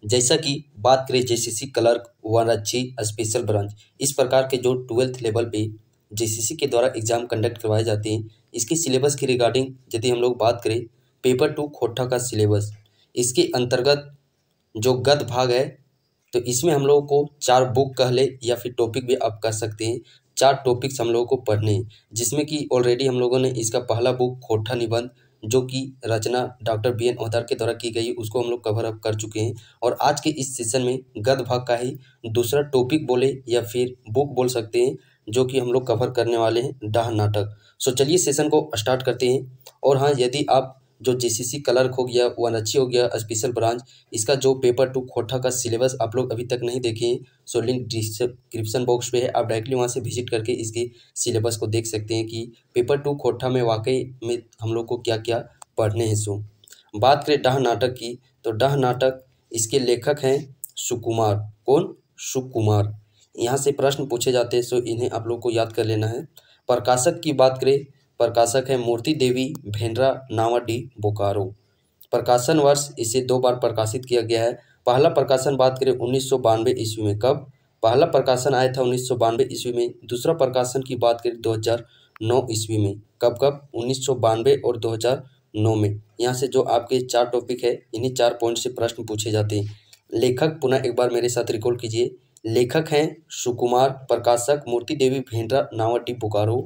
जैसा कि बात करें JCC clerk, Varanasi special branch, इस प्रकार के जो 12th लेवल पे जेसीसी के द्वारा एग्जाम कंडक्ट करवाए जाते हैं, इसके सिलेबस की रिगार्डिंग यदि हम लोग बात करें, पेपर 2 खोटा का सिलेबस, इसके अंतर्गत जो गद्य भाग है, तो इसमें हम लोगों को 4 बुक कह ले या फिर टॉपिक भी आप कह सकते हैं, 4 टॉपिक्स हम लोगों को पढ़ने हैं, जिसमें कि ऑलरेडी हम लोगों ने इसका पहला बुक खोटा निबंध, जो कि रचना डॉक्टर बी एन औतार के द्वारा की गई, उसको हम लोग कवर अप कर चुके हैं। और आज के इस सेशन में गद्य भाग का ही दूसरा टॉपिक बोले या फिर बुक बोल सकते हैं, जो कि हम लोग कवर करने वाले हैं, डाह नाटक। सो चलिए सेशन को स्टार्ट करते हैं। और हाँ, यदि आप जो जेसीसी क्लर्क हो गया, वाराणसी हो गया स्पेशल ब्रांच, इसका जो पेपर 2 खोटा का सिलेबस आप लोग अभी तक नहीं देखे हैं, सो लिंक डिस्क्रिप्शन बॉक्स पे है, आप डायरेक्टली वहाँ से विजिट करके इसके सिलेबस को देख सकते हैं कि पेपर 2 खोटा में वाकई में हम लोग को क्या क्या पढ़ने हैं। सो बात करें डाह नाटक की, तो डाह नाटक इसके लेखक हैं सुकुमार। कौन? सुकुमार। यहाँ से प्रश्न पूछे जाते हैं, सो इन्हें आप लोग को याद कर लेना है। प्रकाशक की बात करें, प्रकाशक है मूर्ति देवी भेंडरा नावाडी बोकारो। प्रकाशन वर्ष इसे 2 बार प्रकाशित किया गया है। पहला प्रकाशन बात करें 1992 ईस्वी में। कब पहला प्रकाशन आया था? 1992 ईस्वी में। दूसरा प्रकाशन की बात करें 2009 ईस्वी में। कब कब? 1992 और 2009 में। यहाँ से जो आपके 4 टॉपिक है, इन्हीं 4 पॉइंट से प्रश्न पूछे जाते हैं। लेखक पुनः एक बार मेरे साथ रिकॉल कीजिए। लेखक हैं सुकुमार, प्रकाशक मूर्ति देवी भेंडरा नावाडी बोकारो।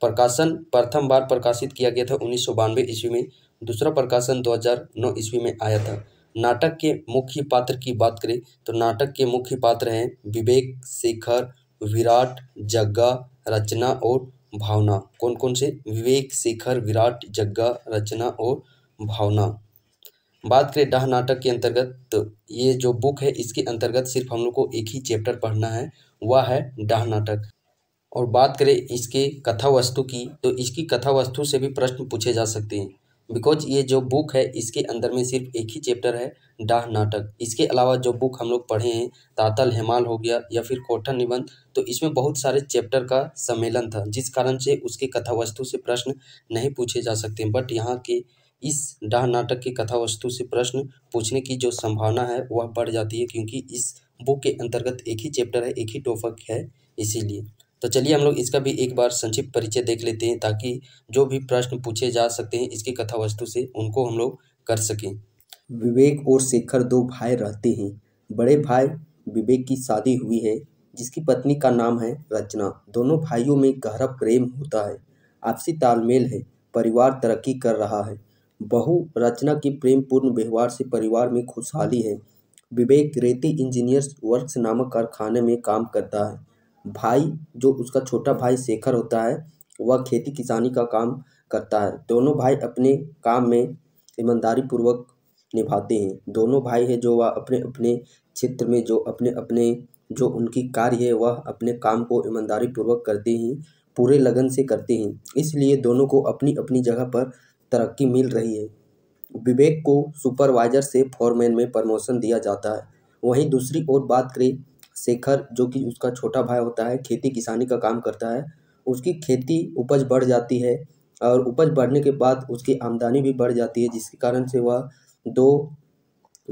प्रकाशन प्रथम बार प्रकाशित किया गया था 1992 ईस्वी में। दूसरा प्रकाशन 2009 ईस्वी में आया था। नाटक के मुख्य पात्र की बात करें, तो नाटक के मुख्य पात्र हैं विवेक, शेखर, विराट, जग्गा, रचना और भावना। कौन कौन से? विवेक, शेखर, विराट, जग्गा, रचना और भावना। बात करें डाह नाटक के अंतर्गत, तो ये जो बुक है, इसके अंतर्गत सिर्फ हम लोग को एक ही चैप्टर पढ़ना है, वह है डाह नाटक। और बात करें इसके कथा वस्तु की, तो इसकी कथा वस्तु से भी प्रश्न पूछे जा सकते हैं, बिकॉज ये जो बुक है, इसके अंदर में सिर्फ एक ही चैप्टर है, डाह नाटक। इसके अलावा जो बुक हम लोग पढ़े हैं, तातल हेमाल हो गया या फिर खोटा निबंध, तो इसमें बहुत सारे चैप्टर का सम्मेलन था, जिस कारण से उसके कथा वस्तु से प्रश्न नहीं पूछे जा सकते। बट यहाँ के इस डाह नाटक की कथा वस्तु से प्रश्न पूछने की जो संभावना है वह बढ़ जाती है, क्योंकि इस बुक के अंतर्गत एक ही चैप्टर है, एक ही टॉपिक है, इसीलिए। तो चलिए हम लोग इसका भी एक बार संक्षिप्त परिचय देख लेते हैं, ताकि जो भी प्रश्न पूछे जा सकते हैं इसकी कथा वस्तु से, उनको हम लोग कर सकें। विवेक और शेखर 2 भाई रहते हैं। बड़े भाई विवेक की शादी हुई है, जिसकी पत्नी का नाम है रचना। दोनों भाइयों में गहरा प्रेम होता है, आपसी तालमेल है, परिवार तरक्की कर रहा है। बहू रचना की प्रेमपूर्ण व्यवहार से परिवार में खुशहाली है। विवेक रेती इंजीनियर्स वर्क्स नामक कारखाने में काम करता है। भाई जो उसका छोटा भाई शेखर होता है, वह खेती किसानी का काम करता है। दोनों भाई अपने काम में ईमानदारी पूर्वक निभाते हैं। दोनों भाई हैं जो वह अपने अपने क्षेत्र में जो अपने अपने जो उनकी कार्य है, वह अपने काम को ईमानदारी पूर्वक करते हैं, पूरे लगन से करते हैं। इसलिए दोनों को अपनी अपनी जगह पर तरक्की मिल रही है। विवेक को सुपरवाइजर से फोरमैन में प्रमोशन दिया जाता है। वहीं दूसरी ओर बात करें, शेखर जो कि उसका छोटा भाई होता है, खेती किसानी का काम करता है। उसकी खेती उपज बढ़ जाती है, और उपज बढ़ने के बाद उसकी आमदनी भी बढ़ जाती है, जिसके कारण से वह 2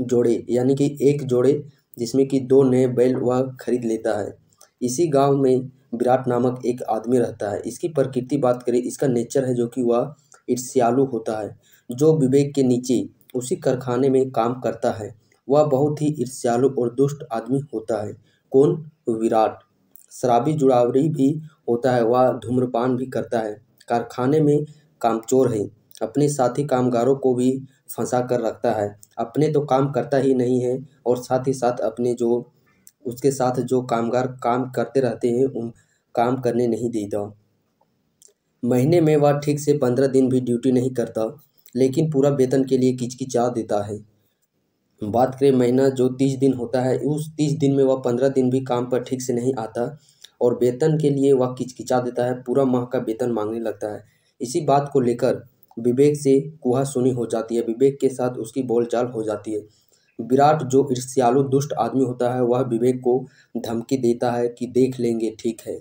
जोड़े यानी कि 1 जोड़े, जिसमें कि 2 नए बैल वह खरीद लेता है। इसी गांव में विराट नामक एक आदमी रहता है। इसकी प्रकृति बात करें, इसका नेचर है जो कि वह ईर्ष्यालु होता है। जो विवेक के नीचे उसी कारखाने में काम करता है, वह बहुत ही ईर्ष्यालु और दुष्ट आदमी होता है। कौन? विराट। शराबी जुड़ावरी भी होता है, वह धूम्रपान भी करता है। कारखाने में कामचोर है, अपने साथी कामगारों को भी फंसा कर रखता है। अपने तो काम करता ही नहीं है, और साथ ही साथ अपने जो उसके साथ जो कामगार काम करते रहते हैं, उन काम करने नहीं देता। महीने में वह ठीक से 15 दिन भी ड्यूटी नहीं करता, लेकिन पूरा वेतन के लिए किचकिचा देता है। बात करें महीना जो 30 दिन होता है, उस 30 दिन में वह 15 दिन भी काम पर ठीक से नहीं आता, और वेतन के लिए वह किचकिचा देता है, पूरा माह का वेतन मांगने लगता है। इसी बात को लेकर विवेक से कुहासुनी हो जाती है, विवेक के साथ उसकी बोलचाल हो जाती है। विराट जो ईर्ष्यालु दुष्ट आदमी होता है, वह विवेक को धमकी देता है कि देख लेंगे, ठीक है।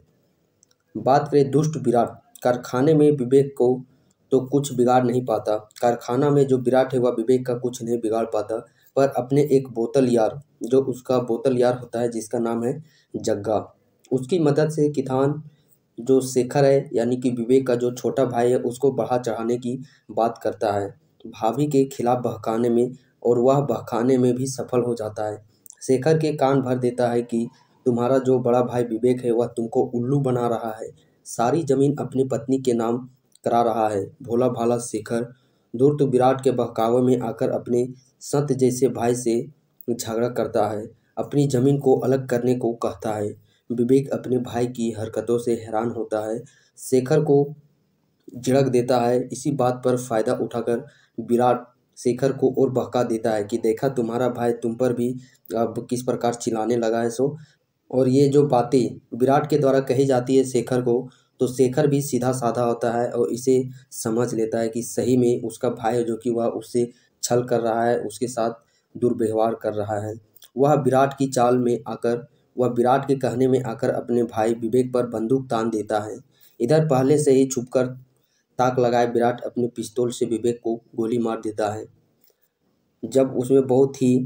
बात करें दुष्ट विराट, कारखाने में विवेक को तो कुछ बिगाड़ नहीं पाता। कारखाना में जो विराट है, वह विवेक का कुछ नहीं बिगाड़ पाता। पर अपने एक बोतल यार, जो उसका बोतल यार होता है जिसका नाम है जग्गा, उसकी मदद से किथान जो शेखर है यानी कि विवेक का जो छोटा भाई है उसको बढ़ा चढ़ाने की बात करता है भाभी के खिलाफ बहकाने में, और वह बहकाने में भी सफल हो जाता है। शेखर के कान भर देता है कि तुम्हारा जो बड़ा भाई विवेक है वह तुमको उल्लू बना रहा है, सारी जमीन अपनी पत्नी के नाम करा रहा है। भोला भाला शेखर धूर्त विराट के बहकावे में आकर अपने संत जैसे भाई से झगड़ा करता है, अपनी जमीन को अलग करने को कहता है। विवेक अपने भाई की हरकतों से हैरान होता है, शेखर को झिड़क देता है। इसी बात पर फायदा उठाकर विराट शेखर को और बहका देता है कि देखा तुम्हारा भाई तुम पर भी अब किस प्रकार चिल्लाने लगा है सो। और ये जो बातें विराट के द्वारा कही जाती है शेखर को, तो शेखर भी सीधा साधा होता है और इसे समझ लेता है कि सही में उसका भाई है जो कि वह उससे छल कर रहा है, उसके साथ दुर्व्यवहार कर रहा है। वह विराट के कहने में आकर अपने भाई विवेक पर बंदूक तान देता है। इधर पहले से ही छुपकर ताक लगाए विराट अपने पिस्तौल से विवेक को गोली मार देता है। जब उसमें बहुत ही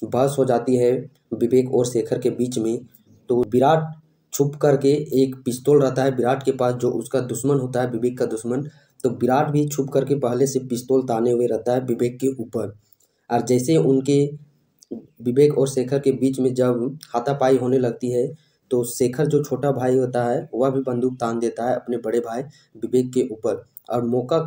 बहस हो जाती है विवेक और शेखर के बीच में, तो विराट छुप करके एक पिस्तौल रहता है विराट के पास जो उसका दुश्मन होता है, विवेक का दुश्मन, तो विराट भी छुप करके पहले से पिस्तौल ताने हुए रहता है विवेक के ऊपर। और जैसे उनके विवेक और शेखर के बीच में जब हाथापाई होने लगती है, तो शेखर जो छोटा भाई होता है वह भी बंदूक तान देता है अपने बड़े भाई विवेक के ऊपर। और मौका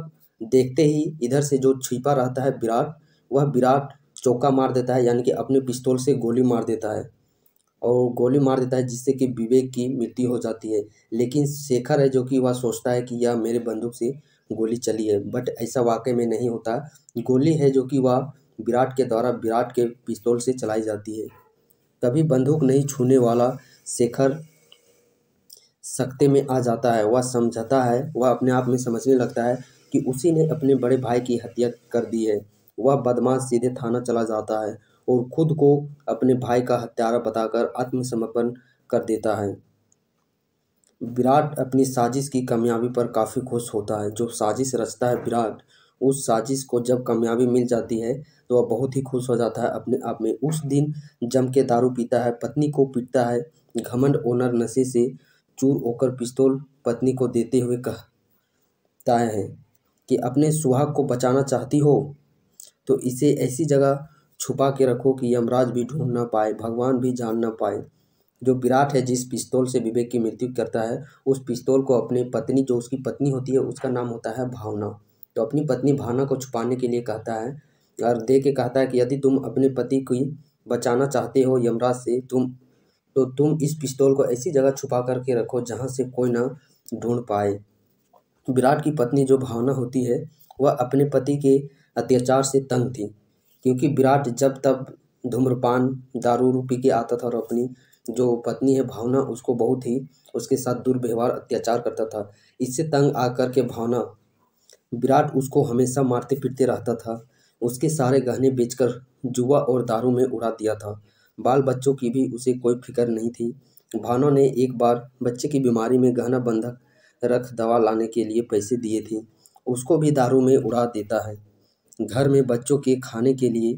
देखते ही इधर से जो छिपा रहता है विराट, वह विराट चौका मार देता है यानी कि अपने पिस्तौल से गोली मार देता है, और गोली मार देता है जिससे कि विवेक की मृत्यु हो जाती है। लेकिन शेखर है जो कि वह सोचता है कि यह मेरे बंदूक से गोली चली है, बट ऐसा वाकई में नहीं होता। गोली है जो कि वह विराट के द्वारा विराट के पिस्तौल से चलाई जाती है। कभी बंदूक नहीं छूने वाला शेखर सख्ते में आ जाता है। वह समझता है, वह अपने आप में समझने लगता है कि उसी ने अपने बड़े भाई की हत्या कर दी है। वह बदमाश सीधे थाना चला जाता है और खुद को अपने भाई का हत्यारा बताकर आत्मसमर्पण कर देता है। विराट अपनी साजिश की कामयाबी पर काफ़ी खुश होता है। जो साजिश रचता है विराट, उस साजिश को जब कामयाबी मिल जाती है तो वह बहुत ही खुश हो जाता है अपने आप में। उस दिन जम के दारू पीता है, पत्नी को पीटता है, घमंड ओनर नशे से चूर होकर पिस्तौल पत्नी को देते हुए कहता है कि अपने सुहाग को बचाना चाहती हो तो इसे ऐसी जगह छुपा के रखो कि यमराज भी ढूंढ ना पाए, भगवान भी जान ना पाए। जो विराट है जिस पिस्तौल से विवेक की मृत्यु करता है, उस पिस्तौल को अपनी पत्नी, जो उसकी पत्नी होती है उसका नाम होता है भावना, तो अपनी पत्नी भावना को छुपाने के लिए कहता है और दे के कहता है कि यदि तुम अपने पति को बचाना चाहते हो यमराज से, तुम इस पिस्तौल को ऐसी जगह छुपा करके रखो जहाँ से कोई ना ढूंढ पाए। विराट की पत्नी जो भावना होती है वह अपने पति के अत्याचार से तंग थी, क्योंकि विराट जब तब धूम्रपान दारू पी के आता था और अपनी जो पत्नी है भावना उसको बहुत ही उसके साथ दुर्व्यवहार अत्याचार करता था। इससे तंग आकर के भावना विराट उसको हमेशा मारते पीटते रहता था, उसके सारे गहने बेचकर जुआ और दारू में उड़ा दिया था। बाल बच्चों की भी उसे कोई फिक्र नहीं थी। भावना ने एक बार बच्चे की बीमारी में गहना बंधक रख दवा लाने के लिए पैसे दिए थे, उसको भी दारू में उड़ा देता है। घर में बच्चों के खाने के लिए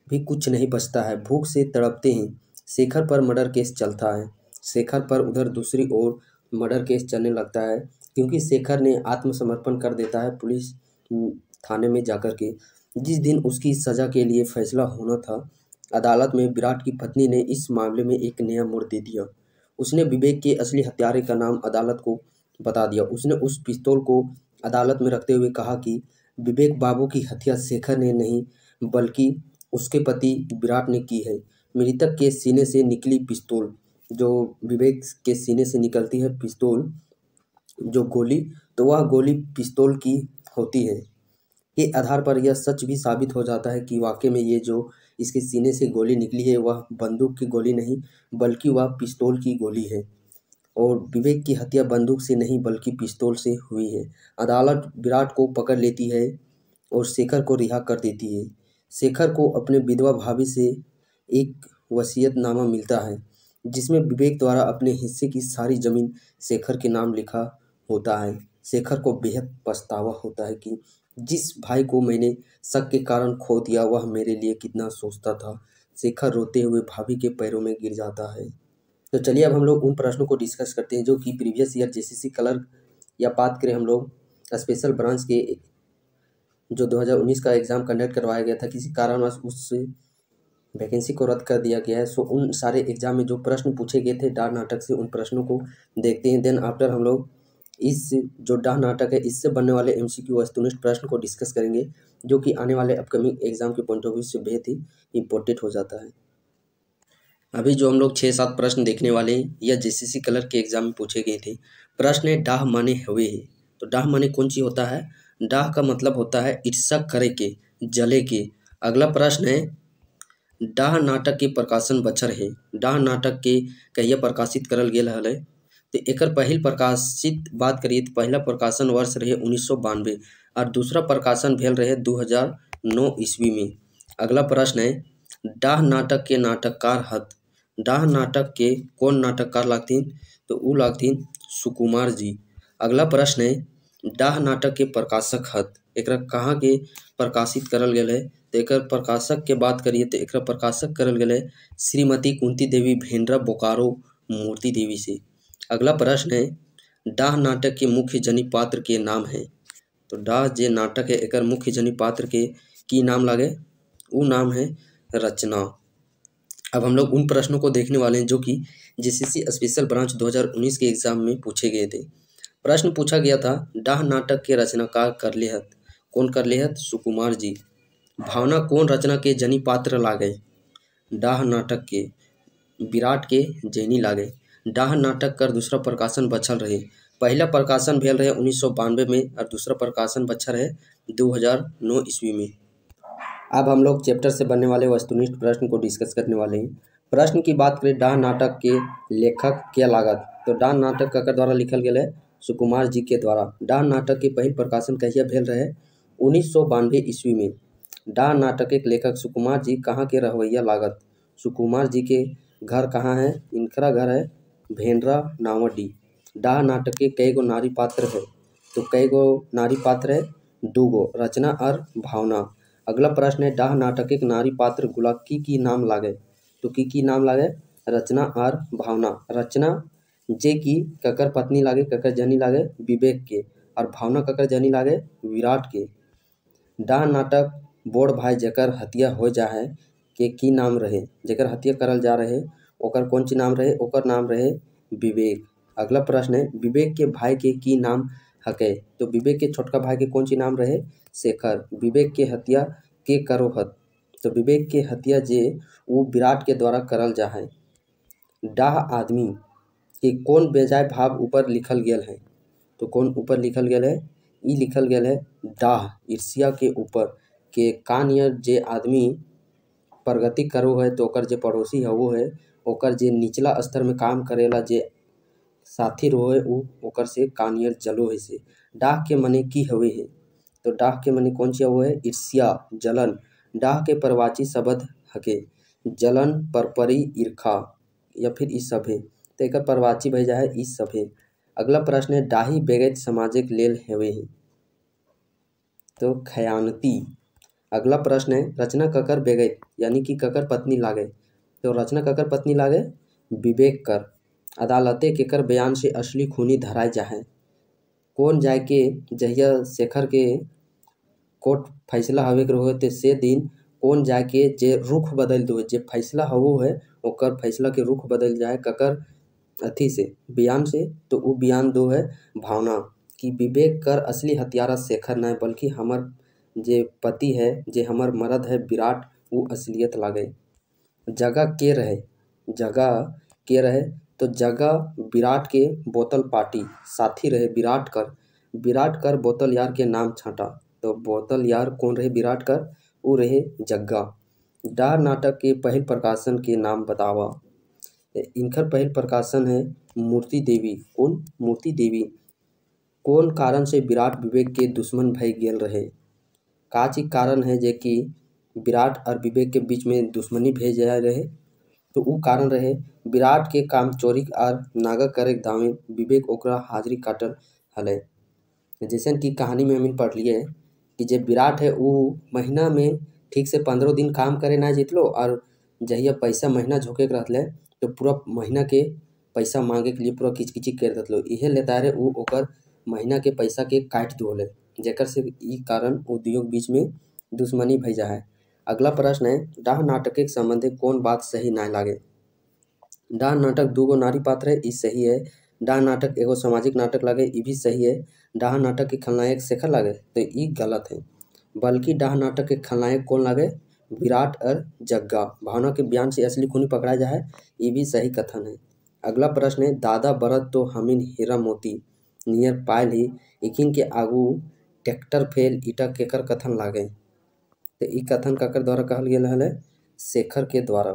भी कुछ नहीं बचता है, भूख से तड़पते हैं। शेखर पर मर्डर केस चलता है। शेखर पर उधर दूसरी ओर मर्डर केस चलने लगता है, क्योंकि शेखर ने आत्मसमर्पण कर देता है पुलिस थाने में जाकर के। जिस दिन उसकी सज़ा के लिए फैसला होना था, अदालत में विराट की पत्नी ने इस मामले में एक नया मोड़ दे दिया। उसने विवेक के असली हत्यारे का नाम अदालत को बता दिया। उसने उस पिस्तौल को अदालत में रखते हुए कहा कि विवेक बाबू की हत्या शेखर ने नहीं बल्कि उसके पति विराट ने की है। मृतक के सीने से निकली पिस्तौल, जो विवेक के सीने से निकलती है पिस्तौल जो गोली, तो वह गोली पिस्तौल की होती है। के आधार पर यह सच भी साबित हो जाता है कि वाकई में ये जो इसके सीने से गोली निकली है वह बंदूक की गोली नहीं बल्कि वह पिस्तौल की गोली है, और विवेक की हत्या बंदूक से नहीं बल्कि पिस्तौल से हुई है। अदालत विराट को पकड़ लेती है और शेखर को रिहा कर देती है। शेखर को अपने विधवा भाभी से एक वसीयतनामा मिलता है जिसमें विवेक द्वारा अपने हिस्से की सारी जमीन शेखर के नाम लिखा होता है। शेखर को बेहद पछतावा होता है कि जिस भाई को मैंने शक के कारण खो दिया वह मेरे लिए कितना सोचता था। शेखर रोते हुए भाभी के पैरों में गिर जाता है। तो चलिए अब हम लोग उन प्रश्नों को डिस्कस करते हैं जो कि प्रीवियस ईयर जेसीसी क्लर्क या बात करें हम लोग स्पेशल ब्रांच के जो 2019 का एग्ज़ाम कंडक्ट करवाया गया था, किसी कारणवश उस वैकेंसी को रद्द कर दिया गया है। सो उन सारे एग्जाम में जो प्रश्न पूछे गए थे डाह नाटक से, उन प्रश्नों को देखते हैं। देन आफ्टर हम लोग इस जो डाह नाटक है इससे बनने वाले एमसीक्यू वस्तुनिष्ठ प्रश्न को डिस्कस करेंगे, जो कि आने वाले अपकमिंग एग्जाम के पॉइंट ऑफ व्यू से बेहद ही इम्पोर्टेंट हो जाता है। अभी जो हम लोग 6-7 प्रश्न देखने वाले हैं यह जेसीसी क्लर्क के एग्जाम में पूछे गए थे। प्रश्न है डाह माने हुए है। तो डाह माने कौन सी होता है? डाह का मतलब होता है ईर्ष्या करे के, जले के। अगला प्रश्न है डाह नाटक के प्रकाशन बछर है। डाह नाटक के कहिया प्रकाशित करल गेल हलै? तो एकर पहिल प्रकाशित बात करिए तो पहला प्रकाशन वर्ष रहे 1992 और दूसरा प्रकाशन भेल रहे 2009 ईस्वी में। अगला प्रश्न है डाह नाटक के नाटककार हत। डाह नाटक के कौन नाटककार लागथिन? तो ऊ लागथिन सुकुमार जी। अगला प्रश्न है डाह नाटक के प्रकाशक हत। एकरा कहाँ के प्रकाशित करल गेल है? तो एकर प्रकाशक के बात करिए तो एकरा प्रकाशक करल गेल है श्रीमती कुंती देवी भेंडरा बोकारो मूर्ति देवी से। अगला प्रश्न है डाह नाटक के मुख्य जनी पात्र के नाम है। तो डाह जे नाटक है एकर मुख्य जनी पात्र के की नाम लागे? ऊ नाम है रचना। अब हम लोग उन प्रश्नों को देखने वाले हैं जो कि जेसीसी स्पेशल ब्रांच 2019 के एग्जाम में पूछे गए थे। प्रश्न पूछा गया था डाह नाटक के रचनाकार कर लेहत। कौन कर लेहत? सुकुमार जी। भावना कौन रचना के जनी पात्र लागे? डाह नाटक के विराट के जैनी लागे। डाह नाटक कर दूसरा प्रकाशन बछल रहे। पहला प्रकाशन भेल रहे 1992 में और दूसरा प्रकाशन बछर है 2009 ईस्वी में। अब हम लोग चैप्टर से बनने वाले वस्तुनिष्ठ प्रश्न को डिस्कस करने वाले हैं। प्रश्न की बात करें डाह नाटक के लेखक क्या लागत? तो डाह नाटक ककर द्वारा लिखल गेल है? सुकुमार जी के द्वारा। डाह नाटक के पहिल प्रकाशन कहिया भेल रहे? 1992 ईस्वी में। डाह नाटक के लेखक सुकुमार जी कहाँ के रहवैया लागत? सुकुमार जी के घर कहाँ है? इनकरा घर है भेंडरा नावडी। डाह नाटक के कई गो नारी पात्र है? तो कई गो नारी पात्र है? 2 गो, रचना और भावना। अगला प्रश्न है डाह नाटक एक नारी पात्र गुलाब की नाम लागे? तो की नाम लागे? रचना और भावना। रचना जे की ककर पत्नी लागे, ककर जनी लागे? विवेक के। और भावना ककर जनी लागे? विराट के। डाह नाटक बोड़ भाई जेकर हत्या हो जा है के की नाम रहे? जेकर हत्या करल जा रहे ओकर कौन सी नाम रहे? ओकर नाम रहे विवेक। अगला प्रश्न है विवेक के भाई के की नाम हके? तो विवेक के छोटका भाई के कौन सी नाम रहे? शेखर। विवेक के हत्या के करो हत? तो विवेक के हत्या जे वो विराट के द्वारा करल जा है। डाह आदमी के कौन बेजाय भाव ऊपर लिखल गेल है? तो कौन ऊपर लिखल गेल है? ई लिखल गेल है डाह ईर्ष्या के ऊपर के कानियर जे आदमी प्रगति करो है तो ओकर जे पड़ोसी है वो है ओकर जे निचला स्तर में काम करेला जे साथी रोए उ ओकर से कानियर जलो है से। डाह के मने की हवे है? तो डाह के मने कौन सी वो है? ईर्ष्या, जलन। डाह के परवाची शब्द हके? जलन, परपरी, ईर्खा या फिर ई सभे। तो एकर परवाची भई जाए ई सभे। अगला प्रश्न है डाही बेगैत समाजिक लेल हेवे है? तो खयानती। अगला प्रश्न है रचना ककर बेगैत यानी कि ककर पत्नी लागे? तो रचना ककर पत्नी लागे? विवेक कर। अदालते केकर बयान से असली खूनी धराय जाए? कौन जाए के जहिया शेखर के कोर्ट फैसला हवे के रहो ते से दिन कौन जाए के जे रुख बदल दो जे फैसला हवो है ओकर फैसला के रुख बदल जाए ककर अथी से बयान से? तो वो बयान दो है भावना कि विवेक कर असली हत्यारा शेखर नहीं बल्कि हमर जे पति है जे हमर मर्द है विराट वो असलियत लागे। जगह के रहे? जगह के रहे? तो जगह विराट के बोतल पार्टी साथी रहे विराट कर। विराट कर बोतल यार के नाम छाटा। तो बोतल यार कौन रहे? विराट कर। वो रहे जग्गा। डाह नाटक के पहल प्रकाशन के नाम बतावा? इनकर पहल प्रकाशन है मूर्ति देवी। कौन? मूर्ति देवी। कौन कारण से विराट विवेक के दुश्मन भय गेल रहे? का चीज कारण है जे कि विराट और विवेक के बीच में दुश्मनी भेज जाए रहे? तो वो कारण रहे विराट के काम चोरी और नागा करे दावे विवेक ओकरा हाजिरी काटल हले। जैसन कि कहानी में हमने पढ़ लिए कि जे विराट है वो महीना में ठीक से 15 दिन काम करे ना जितलो और जहिया पैसा महीना झोंके के रहले तो पूरा महीना के पैसा मांगे के लिए पूरा किचकिची कर देतलो। इहे लेता रे वो ओकर महीना के पैसा के काट देवले, जेकर से ई कारण उद्योग बीच में दुश्मनी भई जा है। अगला प्रश्न है, डाह नाटक के संबंधी कौन बात सही ना लागे। डाह नाटक दूगो नारी पात्र है, ई सही है। डाह नाटक एगो सामाजिक नाटक लागे, ई भी सही है। डाह नाटक के खलनायक शेखर लागे, तो ई गलत है। बल्कि डाह नाटक के खलनायक कौन लागे, विराट और जग्गा। भावना के बयान से असली खूनी पकड़ा जाए, ये भी सही कथन है। अगला प्रश्न है, दादा बरत तो हमीन हीरा मोती नियर पायल ही इकिन के आगू ट्रैक्टर फेल ईटा केकर कथन लागे। तो ई कथन ककर द्वारा कहल गेल है, शेखर के द्वारा।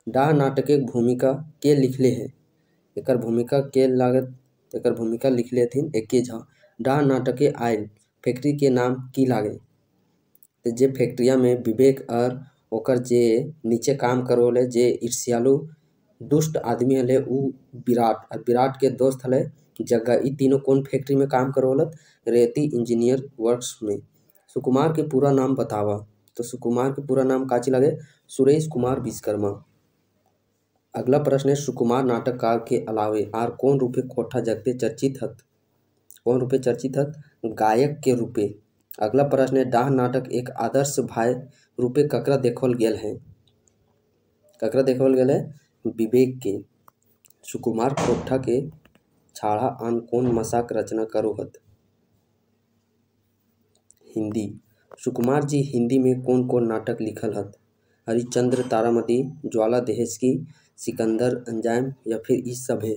डाह नाटक के भूमिका के लिखले है, एकर भूमिका के लागत, एकर भूमिका लिखले हथिन एके झा। डाह नाटक के आयल फैक्ट्री के नाम की लागे, तो जे फैक्ट्रिया में विवेक और ओकर जे नीचे काम करोले जे ईर्ष्यालु दुष्ट आदमी हले उ विराट, और विराट के दोस्त हले जग्गा। ई तीनों कौन फैक्ट्री में काम करोलत, रेती इंजीनियर वर्क्स में। सुकुमार के पूरा नाम बतावा, तो सुकुमार के पूरा नाम काची लगे, सुरेश कुमार विश्वकर्मा। अगला प्रश्न है, सुकुमार नाटककार के अलावे आर कौन रूपे कोठा जग पे चर्चित हत। कौन रूपे चर्चित हत, गायक के रूपे। अगला प्रश्न है, डाह नाटक एक आदर्श भाई रूपे ककरा देखल गेल है। ककरा देखल गेल है, विवेक के। सुकुमार कोठा के छाड़ा आन कौन मसाक रचना करो हत, हिंदी। सुकुमार जी हिंदी में कौन कौन नाटक लिखल हत, हरिश्चंद्र, तारामती, ज्वाला दहेज की, सिकंदर अंजाम या फिर ई सब है,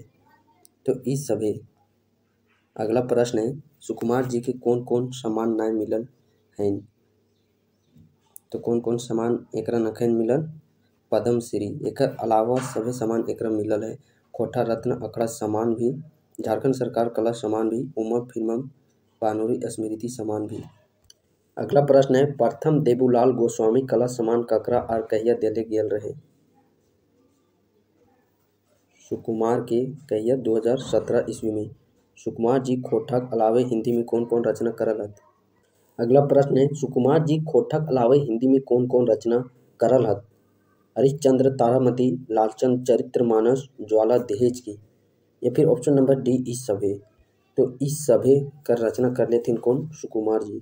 तो ई सब है। अगला प्रश्न है, सुकुमार जी के कौन कौन सम्मान ना मिलल हैं, तो कौन कौन सम्मान एकरा नखन मिलल, पद्मश्री। एकर अलावा सभी सम्मान एकरा मिलल है, कोठा रत्न अखड़ा सम्मान भी, झारखंड सरकार कला सम्मान भी, उमा फिल्म पानोरी स्मृति सम्मान भी। अगला प्रश्न है, प्रथम देबूलाल गोस्वामी कला सम्मान ककरा और कहिया देले गेल रहे। सुकुमार के कहिया 2017 ईस्वी में। सुकुमार जी खोठक अलावे हिंदी में कौन कौन रचना करल हत। अगला प्रश्न है, सुकुमार जी खोठक अलावे हिंदी में कौन कौन रचना करल हत, हरिश्चंद्र, तारामती, लालचंद चरित्रमानस, ज्वाला दहेज की, या फिर ऑप्शन नंबर डी ई सभे। तो इस सभे कर रचना कर लेथिन कौन, सुकुमार जी।